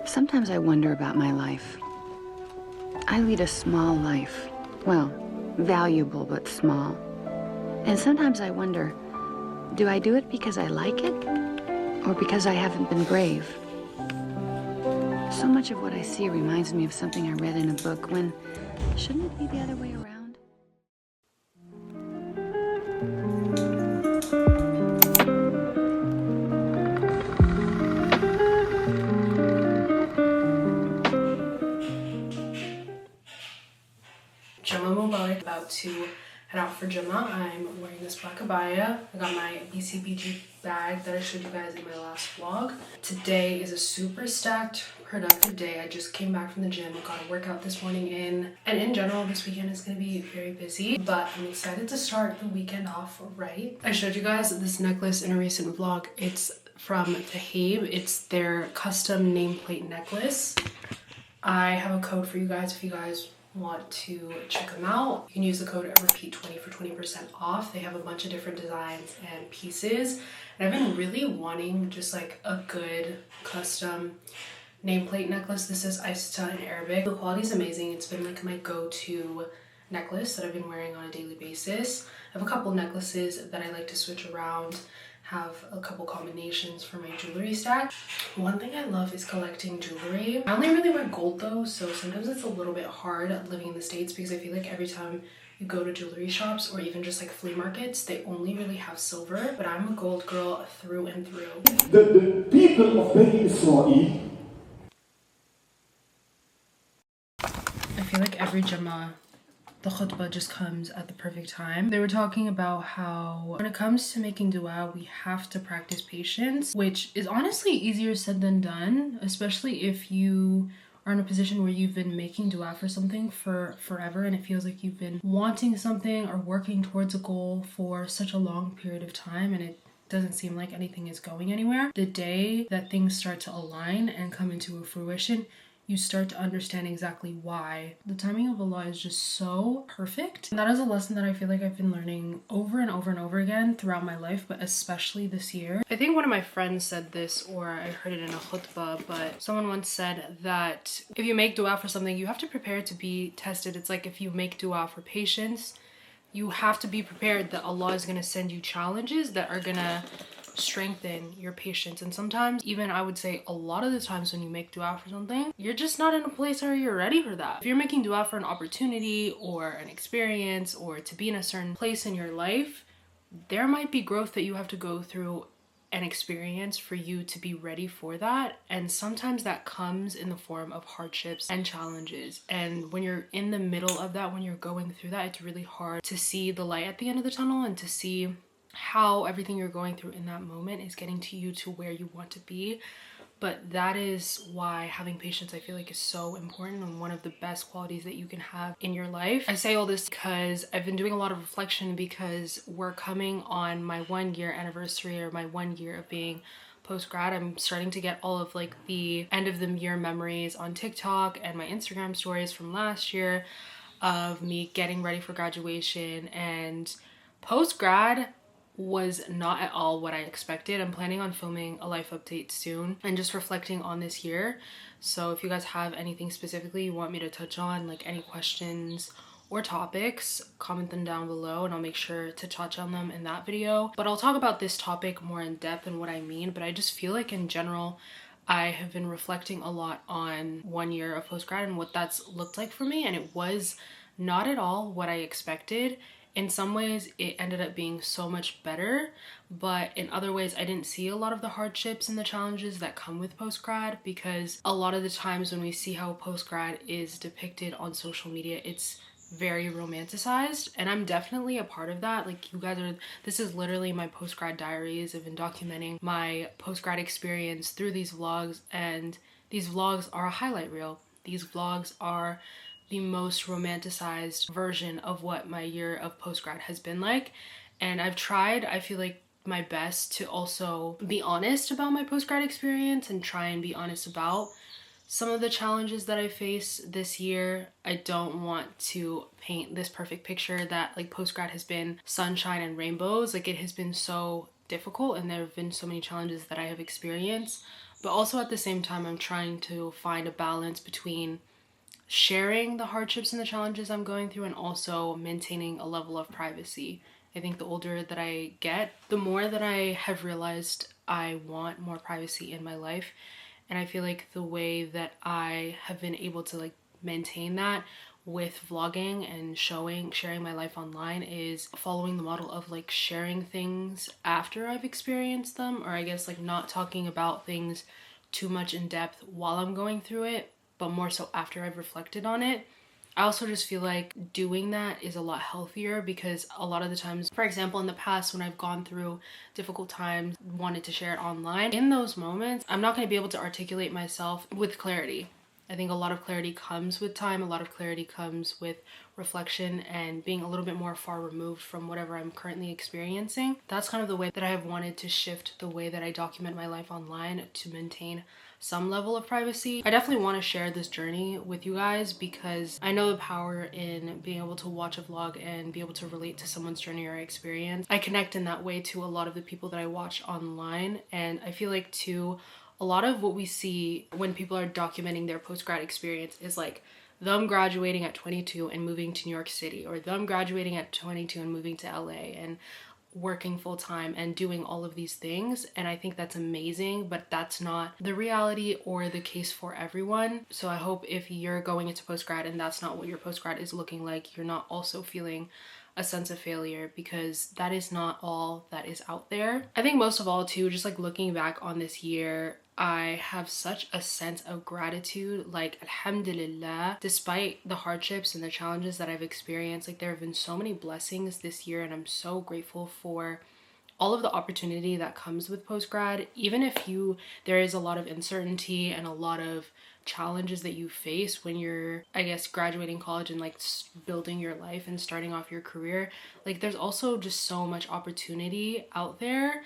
Sometimes I wonder about my life. I lead a small life. Well, valuable but small. And sometimes I wonder, do I do it because I like it? Or because I haven't been brave? So much of what I see reminds me of something I read in a book, when shouldn't it be the other way around? Jummah mubarak, about to head out for Jummah. I'm wearing this black abaya. I got my BCBG bag that I showed you guys in my last vlog. Today is a super stacked, productive day. I just came back from the gym. I got a workout this morning in. And in general, this weekend is going to be very busy. But I'm excited to start the weekend off right. I showed you guys this necklace in a recent vlog. It's from Tahib. It's their custom nameplate necklace. I have a code for you guys if you guys want to check them out. You can use the code repeat20 for 20% off. They have a bunch of different designs and pieces, and I've been really wanting just like a good custom nameplate necklace. This is baa.aissata in Arabic. The quality is amazing. It's been like my go-to necklace that I've been wearing on a daily basis. I have a couple necklaces that I like to switch around, have a couple combinations for my jewelry stack. One thing I love is collecting jewelry. I only really wear gold though, so sometimes it's a little bit hard living in the States because I feel like every time you go to jewelry shops or even just like flea markets, they only really have silver, but I'm a gold girl through and through. The people of Bani Israel, I feel like every Jummah, the khutbah just comes at the perfect time. They were talking about how when it comes to making dua, we have to practice patience, which is honestly easier said than done, especially if you are in a position where you've been making dua for something for forever and it feels like you've been wanting something or working towards a goal for such a long period of time and it doesn't seem like anything is going anywhere. The day that things start to align and come into a fruition, you start to understand exactly why. The timing of Allah is just so perfect. And that is a lesson that I feel like I've been learning over and over and over again throughout my life, but especially this year. I think one of my friends said this, or I heard it in a khutbah, but someone once said that if you make dua for something, you have to prepare to be tested. It's like if you make dua for patience, you have to be prepared that Allah is going to send you challenges that are going to strengthen your patience. And sometimes, even I would say a lot of the times when you make dua for something, you're just not in a place where you're ready for that. If you're making dua for an opportunity or an experience or to be in a certain place in your life, there might be growth that you have to go through and experience for you to be ready for that. And sometimes that comes in the form of hardships and challenges. And when you're in the middle of that, when you're going through that, it's really hard to see the light at the end of the tunnel and to see how everything you're going through in that moment is getting to you to where you want to be. But that is why having patience, I feel like, is so important and one of the best qualities that you can have in your life. I say all this because I've been doing a lot of reflection because we're coming on my 1 year anniversary, or my 1 year of being post-grad. I'm starting to get all of like the end of the year memories on TikTok and my Instagram stories from last year of me getting ready for graduation. And post-grad was not at all what I expected. I'm planning on filming a life update soon and just reflecting on this year. So if you guys have anything specifically you want me to touch on, like any questions or topics, comment them down below and I'll make sure to touch on them in that video. But I'll talk about this topic more in depth and what I mean. But I just feel like in general, I have been reflecting a lot on 1 year of postgrad and what that's looked like for me. And it was not at all what I expected. In some ways, it ended up being so much better, but in other ways, I didn't see a lot of the hardships and the challenges that come with postgrad, because a lot of the times when we see how postgrad is depicted on social media, it's very romanticized, and I'm definitely a part of that. Like, you guys are, this is literally my postgrad diaries. I've been documenting my postgrad experience through these vlogs, and these vlogs are a highlight reel. These vlogs are the most romanticized version of what my year of postgrad has been like. And I've tried, I feel like, my best to also be honest about my postgrad experience and try and be honest about some of the challenges that I face this year. I don't want to paint this perfect picture that like postgrad has been sunshine and rainbows. Like, it has been so difficult and there have been so many challenges that I have experienced. But also at the same time, I'm trying to find a balance between sharing the hardships and the challenges I'm going through and also maintaining a level of privacy. I think the older that I get, the more that I have realized I want more privacy in my life. And I feel like the way that I have been able to like maintain that with vlogging and sharing my life online is following the model of like sharing things after I've experienced them, or I guess like not talking about things too much in depth while I'm going through it, but more so after I've reflected on it. I also just feel like doing that is a lot healthier because a lot of the times, for example, in the past when I've gone through difficult times, wanted to share it online, in those moments, I'm not going to be able to articulate myself with clarity. I think a lot of clarity comes with time, a lot of clarity comes with reflection and being a little bit more far removed from whatever I'm currently experiencing. That's kind of the way that I have wanted to shift the way that I document my life online to maintain some level of privacy. I definitely want to share this journey with you guys because I know the power in being able to watch a vlog and be able to relate to someone's journey or experience. I connect in that way to a lot of the people that I watch online, and I feel like too, a lot of what we see when people are documenting their post-grad experience is like them graduating at 22 and moving to New York City, or them graduating at 22 and moving to LA and working full-time and doing all of these things. And I think that's amazing, but that's not the reality or the case for everyone. So I hope if you're going into post-grad and that's not what your post-grad is looking like, you're not also feeling a sense of failure, because that is not all that is out there. I think most of all too, just like looking back on this year, I have such a sense of gratitude, like alhamdulillah, despite the hardships and the challenges that I've experienced. Like there have been so many blessings this year, and I'm so grateful for all of the opportunity that comes with post-grad. Even if there is a lot of uncertainty and a lot of challenges that you face when you're, I guess, graduating college and like building your life and starting off your career, like there's also just so much opportunity out there.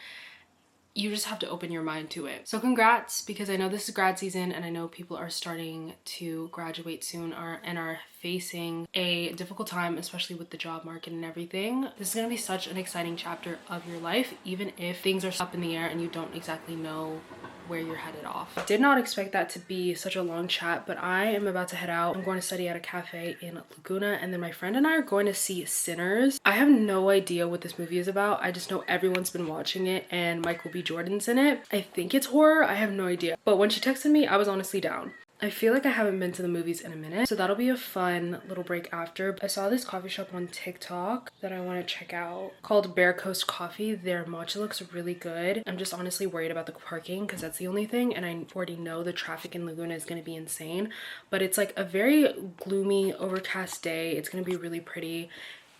You just have to open your mind to it. So congrats, because I know this is grad season and I know people are starting to graduate soon and are facing a difficult time, especially with the job market and everything. This is gonna be such an exciting chapter of your life, even if things are up in the air and you don't exactly know where you're headed off. I did not expect that to be such a long chat, but I am about to head out. I'm going to study at a cafe in Laguna, and then my friend and I are going to see Sinners. I have no idea what this movie is about. I just know everyone's been watching it and Michael B. Jordan's in it. I think it's horror. I have no idea. But when she texted me, I was honestly down. I feel like I haven't been to the movies in a minute, so that'll be a fun little break after. I saw this coffee shop on TikTok that I want to check out called Bear Coast Coffee. Their matcha looks really good. I'm just honestly worried about the parking because that's the only thing, and I already know the traffic in Laguna is going to be insane, but it's like a very gloomy, overcast day. It's going to be really pretty.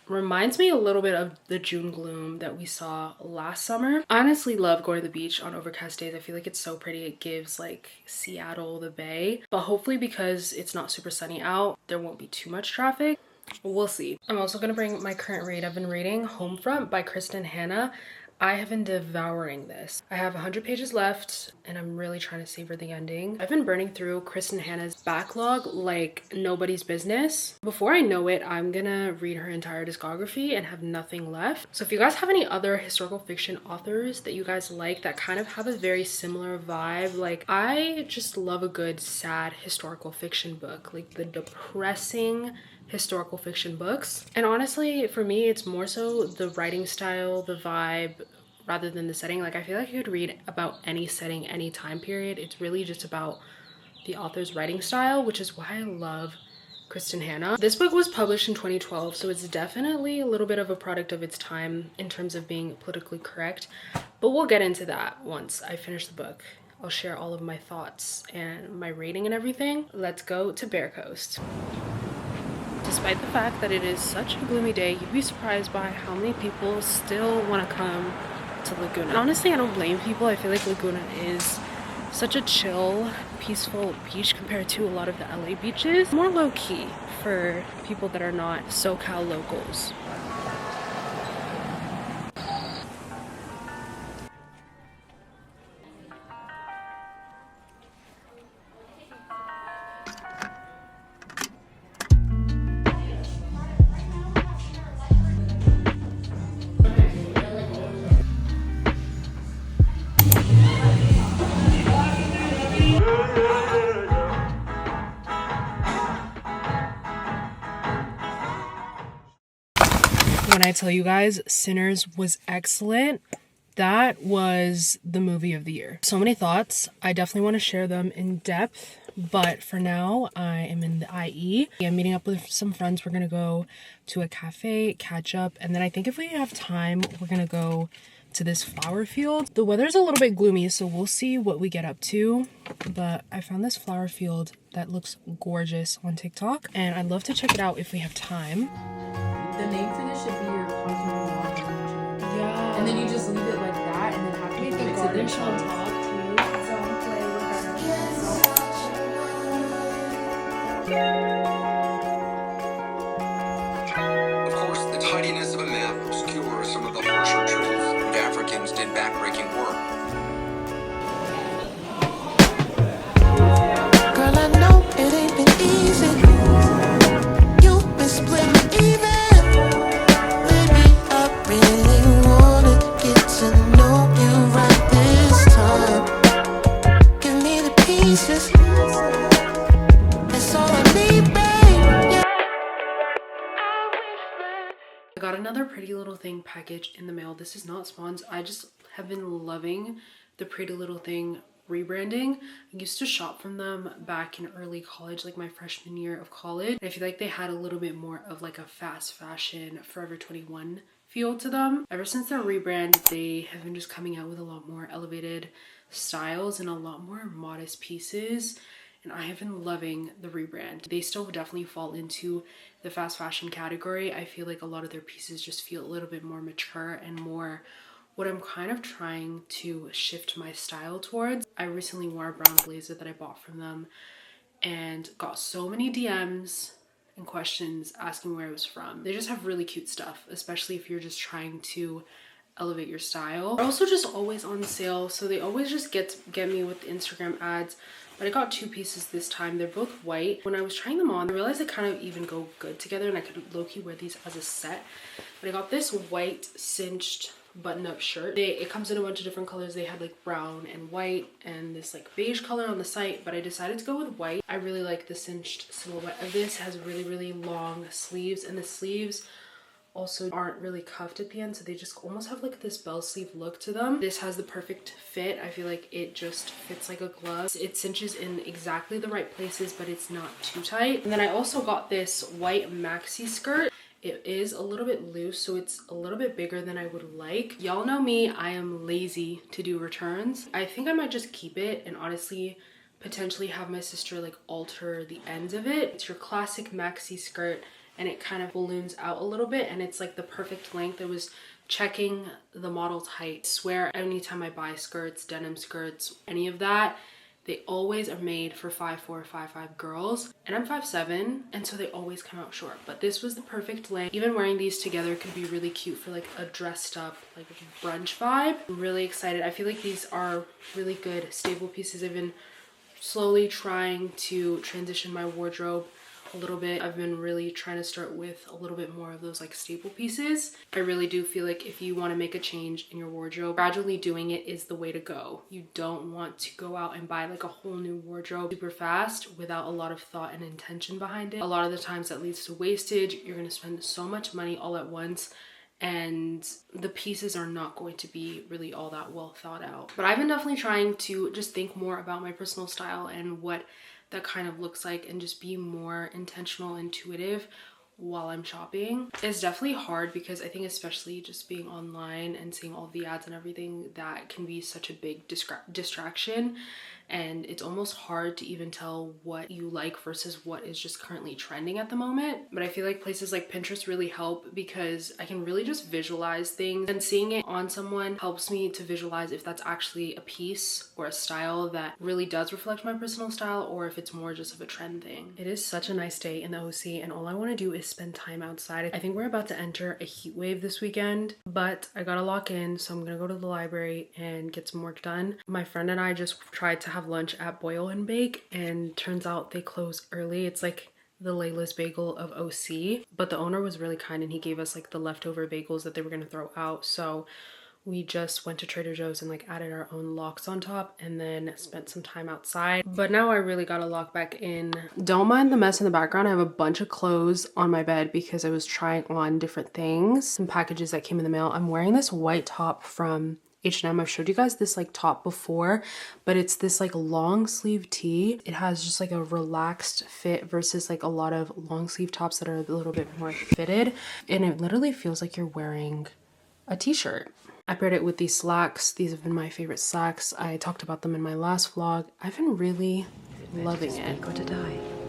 Reminds me a little bit of the June gloom that we saw last summer. I honestly love going to the beach on overcast days. I feel like it's so pretty. It gives like Seattle the bay, but hopefully because it's not super sunny out, there won't be too much traffic. We'll see. I'm also gonna bring my current read. I've been reading Homefront by Kristen Hanna. I have been devouring this. I have 100 pages left and I'm really trying to savor the ending. I've been burning through Kristen Hanna's backlog like nobody's business. Before I know it, I'm gonna read her entire discography and have nothing left. So if you guys have any other historical fiction authors that you guys like that kind of have a very similar vibe, like I just love a good sad historical fiction book, like the depressing historical fiction books. And honestly, for me, it's more so the writing style, the vibe, rather than the setting. Like I feel like you could read about any setting, any time period. It's really just about the author's writing style, which is why I love Kristen Hanna. This book was published in 2012, so it's definitely a little bit of a product of its time in terms of being politically correct, but we'll get into that once I finish the book. I'll share all of my thoughts and my rating and everything. Let's go to Bear Coast. Despite the fact that it is such a gloomy day, you'd be surprised by how many people still want to come to Laguna. And honestly, I don't blame people. I feel like Laguna is such a chill, peaceful beach compared to a lot of the LA beaches. More low-key for people that are not SoCal locals. When I tell you guys, Sinners was excellent. That was the movie of the year. So many thoughts. I definitely want to share them in depth. But for now, I am in the IE. I'm meeting up with some friends. We're going to go to a cafe, catch up. And then I think if we have time, we're going to go to this flower field. The weather's a little bit gloomy, so we'll see what we get up to. But I found this flower field that looks gorgeous on TikTok. And I'd love to check it out if we have time. The name for this should be your cosmo. Yeah. And then you just leave it like that and then have to Make give the it to garnish them. on top too. Of course, the tidiness of a map obscures some of the harsher truths, and Africans did backbreaking work. Girl, I know it ain't been easy. You've been splitting even. Baby, I really wanna get to know you right this time. Give me the pieces. That's all I need, babe. Yeah. I got another Pretty Little Thing package in the mail. This is not sponsors. I just have been loving the Pretty Little Thing rebranding. I used to shop from them back in early college, like my freshman year of college. I feel like they had a little bit more of like a fast fashion Forever 21 feel to them. Ever since their rebrand, they have been just coming out with a lot more elevated styles and a lot more modest pieces. And I have been loving the rebrand. They still definitely fall into the fast fashion category. I feel like a lot of their pieces just feel a little bit more mature and more what I'm kind of trying to shift my style towards. I recently wore a brown blazer that I bought from them and got so many DMs and questions asking where it was from. They just have really cute stuff, especially if you're just trying to elevate your style. They're also just always on sale, so they always just get me with the Instagram ads. But I got two pieces this time. They're both white. When I was trying them on, I realized they kind of even go good together and I could low-key wear these as a set. But I got this white cinched button-up shirt. It comes in a bunch of different colors. They had like brown and white and this like beige color on the site, but I decided to go with white. I really like the cinched silhouette of this. It has really long sleeves, and the sleeves also aren't really cuffed at the end, so they just almost have like this bell sleeve look to them. This has the perfect fit. I feel like it just fits like a glove. It cinches in exactly the right places, but it's not too tight. And then I also got this white maxi skirt. It is a little bit loose, so it's a little bit bigger than I would like. Y'all know me, I am lazy to do returns. I think I might just keep it and honestly potentially have my sister like alter the ends of it. It's your classic maxi skirt, and it kind of balloons out a little bit, and it's like the perfect length. I was checking the model's height. I swear anytime I buy skirts, denim skirts, any of that, they always are made for 5'4", 5'5" girls, and I'm 5'7", and so they always come out short. But this was the perfect length. Even wearing these together could be really cute for like a dressed up like brunch vibe. I'm really excited. I feel like these are really good staple pieces. I've been slowly trying to transition my wardrobe a little bit. I've been really trying to start with a little bit more of those like staple pieces. I really do feel like if you want to make a change in your wardrobe, gradually doing it is the way to go. You don't want to go out and buy like a whole new wardrobe super fast without a lot of thought and intention behind it. A lot of the times that leads to wastage. You're going to spend so much money all at once, and the pieces are not going to be really all that well thought out. But I've been definitely trying to just think more about my personal style and what that kind of looks like, and just be more intentional, intuitive while I'm shopping. It's definitely hard because I think especially just being online and seeing all the ads and everything, that can be such a big distraction, and it's almost hard to even tell what you like versus what is just currently trending at the moment. But I feel like places like Pinterest really help because I can really just visualize things, and seeing it on someone helps me to visualize if that's actually a piece or a style that really does reflect my personal style, or if it's more just of a trend thing. It is such a nice day in the OC, and all I want to do is spend time outside. I think we're about to enter a heat wave this weekend, but I gotta lock in, so I'm gonna go to the library and get some work done. My friend and I just tried to have lunch at Boil and Bake, and turns out they close early. It's like the Layla's Bagel of OC, but the owner was really kind and he gave us like the leftover bagels that they were gonna throw out. So We just went to Trader Joe's and like added our own locks on top and then spent some time outside. But now I really got to lock back in. Don't mind the mess in the background. I have a bunch of clothes on my bed because I was trying on different things. Some packages that came in the mail. I'm wearing this white top from H&M. I've showed you guys this like top before, but it's this like long sleeve tee. It has just like a relaxed fit versus like a lot of long sleeve tops that are a little bit more fitted. And it literally feels like you're wearing a t-shirt. I paired it with these slacks. These have been my favorite slacks. I talked about them in my last vlog. I've been really loving it. Or to die.